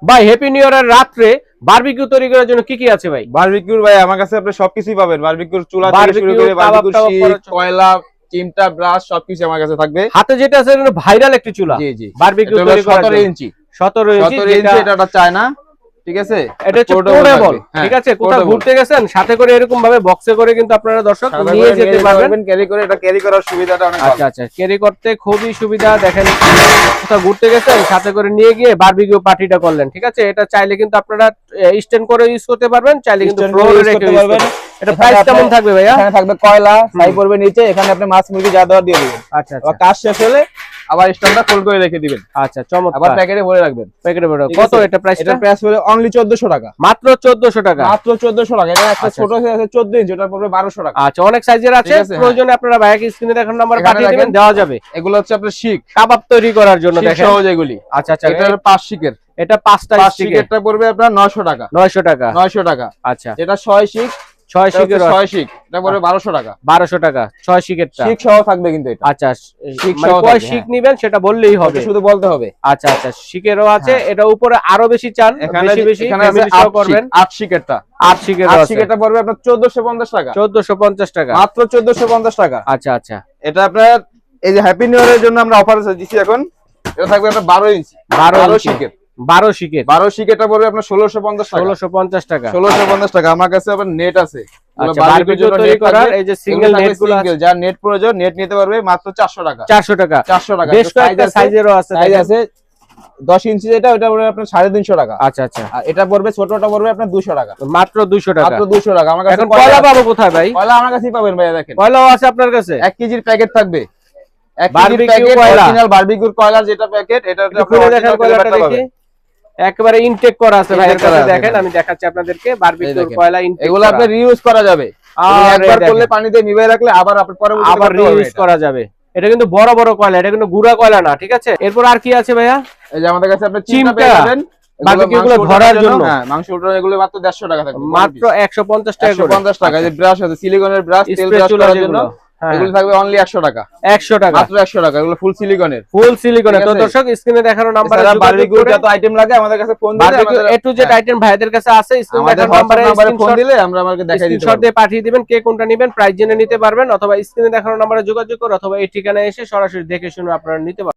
ভাই happy new ইয়ারের রাত্রে বারবিকিউ তৈরি করার জন্য কি কি আছে ভাই? বারবিকিউর ভাই আমার কাছে আপনি সবকিছুই পাবেন। বারবিকিউর চুলা থেকে শুরু করে বারবিকিউর শিক, কয়লা, চিমটা, ব্রাশ সবকিছু আমার কাছে থাকবে। হাতে যেটা আছে এটা ভাইরাল একটি চুলা। জি জি। বারবিকিউ তৈরি করার 17 ইঞ্চি। 17 ইঞ্চি এটা চায় না। ঠিক আছে, এটা হচ্ছে পোর্টেবল। ঠিক আছে, কোথাও ঘুরতে গেছেন সাথে করে এরকম ভাবে বক্সে করে কিন্তু আপনারা দর্শক নিয়ে যেতে পারবেন। ক্যারি করে এটা ক্যারি করার সুবিধাটা অনেক ভালো। আচ্ছা আচ্ছা, ক্যারি করতে খুবই সুবিধা। দেখেন কোথাও ঘুরতে গেছেন সাথে করে নিয়ে গিয়ে বারবিকিউ পার্টিটা করলেন। ঠিক আছে, এটা চাইলে কিন্তু আপনারা স্ট্যান্ড করে ইউজ করতে পারবেন, চাইলে কিন্তু ফ্লোরে রেখে পারবেন। এটা প্রাইস কেমন থাকবে ভাইয়া? এখানে থাকবে কয়লা, ছাই পড়বে নিচে, এখানে আপনি মাছ মুরগি যা দেওয়ার দিয়ে দিবেন। আচ্ছা আচ্ছা, কাজ শেষ হলে আবার স্ট্যান্ডটা ফোল্ড করে রেখে দিবেন। আচ্ছা চমৎকার। আবার প্যাকেটে ভরে রাখবেন। প্যাকেটে ভরে। কত এটা প্রাইস? এটা প্রাইস হলো অনলি 1400 টাকা। মাত্র 1400 টাকা। মাত্র 1400 টাকা। এটা একটা ছোট সাইজ আছে 14 ইঞ্চি, ওটা পড়বে 1200 টাকা। আচ্ছা, অনেক সাইজের আছে, প্রয়োজনে আপনারা ভাইকে স্ক্রিনে দেখানো নাম্বারে পাঠিয়ে দিবেন, দেওয়া যাবে। এগুলো হচ্ছে আপনার শিক কাবাব তৈরি করার জন্য দেখেন সহজ এগুলি। আচ্ছা আচ্ছা, এটা 5 শিকের। এটা 5টা শিকেরটা পড়বে আপনার 900 টাকা। 900 টাকা। 900 টাকা। আচ্ছা, এটা 6 শিক। 6 শিকের 6 শিক এটা পড়বে 1200 টাকা। 1200 টাকা 6 শিকেরটা। শিক সহ থাকবে কিন্তু এটা। আচ্ছা, শিক মানে সহ কয় শিক নেবেন সেটা বললেই হবে, শুধু বলতে হবে। আচ্ছা আচ্ছা, শিকেরও আছে। এটা উপরে আরো বেশি চান, এখানে বেশি এখানে আছে ফ্যামিলি সহ করবেন। 8 শিকেরটা। 8 শিকের আছে। 8 শিকেরটা পড়বে আপনার 1450 টাকা। 1450 টাকা। মাত্র 1450 টাকা। আচ্ছা আচ্ছা, এটা আপনার এই যে হ্যাপি নিউ ইয়ারের জন্য আমরা অফার দিচ্ছি এখন। এটা থাকবে আপনার 12 ইঞ্চি। 12 শিকের। 12 শিকের। 12 শিকেরটা পড়বে আপনার 1650 টাকা। 1650 টাকা। 1650 টাকা। আমার কাছে আবার নেট আছে। আচ্ছা, বারবিকিউ তৈরি করার এই যে সিঙ্গেল নেটগুলো আছে, যা নেট প্রয়োজন নেট নিতে পারবে মাত্র 400 টাকা। 400 টাকা। 400 টাকা। বেশ কয়েকটা সাইজেরও আছে। সাইজ আছে 10 ইঞ্চি যেটা, ওটা পড়বে আপনার 350 টাকা। আচ্ছা আচ্ছা, আর এটা পড়বে ছোটটা পড়বে আপনার 200 টাকা। মাত্র 200 টাকা। মাত্র 200 টাকা। আমার কাছে এখন কয়লা পাবো কোথায় ভাই? কয়লা আমার কাছেই পাবেন ভাই। দেখেন কয়লাও আছে আপনার কাছে। 1 কেজির প্যাকেট থাকবে। 1 কেজির বারবিকিউ প্যাকেট কয়লা, অরিজিনাল বারবিকিউর কয়লা যেটা প্যাকেট, এটা খুলে দেখেন কয়লাটা দেখি। একেবারে ইনটেক করা আছে ভাইয়ের কাছে। দেখেন আমি দেখাচ্ছি আপনাদেরকে বারবিকিউর কয়লা ইনটেক। এগুলো আপনি রিইউজ করা যাবে। একবার করলে পানি দিয়ে নিভিয়ে রাখলে আবার আপনি পরবর্তীতে আবার রিইউজ করা যাবে। এটা কিন্তু বড় বড় কয়লা, এটা কিন্তু গুড়া কয়লা না। ঠিক আছে, এরপর আর কি আছে ভাইয়া? এই যে আমাদের কাছে আপনি চিমটা পেয়ে যাবেন। বারবিকিউগুলো ধরার জন্য। হ্যাঁ, মাংস উঠানোর এগুলো মাত্র 150 টাকা থাকবে। মাত্র 150 টাকা করে। 150 টাকা। এই যে ব্রাশ আছে, সিলিকনের ব্রাশ, তেল ব্রাশ করার জন্য, এগুলো থাকবে অনলি 100 টাকা। 100 টাকা। মাত্র 100 টাকা। এগুলো ফুল সিলিকনের। ফুল সিলিকনের। তো দর্শক স্ক্রিনে দেখানো নম্বরে বারবিকিউর যত আইটেম লাগে আমাদের কাছে ফোন দিলে, আমাদের এ টু জেড আইটেম ভাইদের কাছে আছে। স্ক্রিনে দেখানো নম্বরে ফোন দিলে আমরা আমাকে দেখাই দিতে স্ক্রিনশট দিয়ে পাঠিয়ে দিবেন কে কোনটা নেবেন, প্রাইস জেনে নিতে পারবেন, অথবা স্ক্রিনে দেখানো নম্বরে যোগাযোগ করে অথবা এই ঠিকানায় এসে সরাসরি দেখে শুনে আপনারা নিতে পারবেন।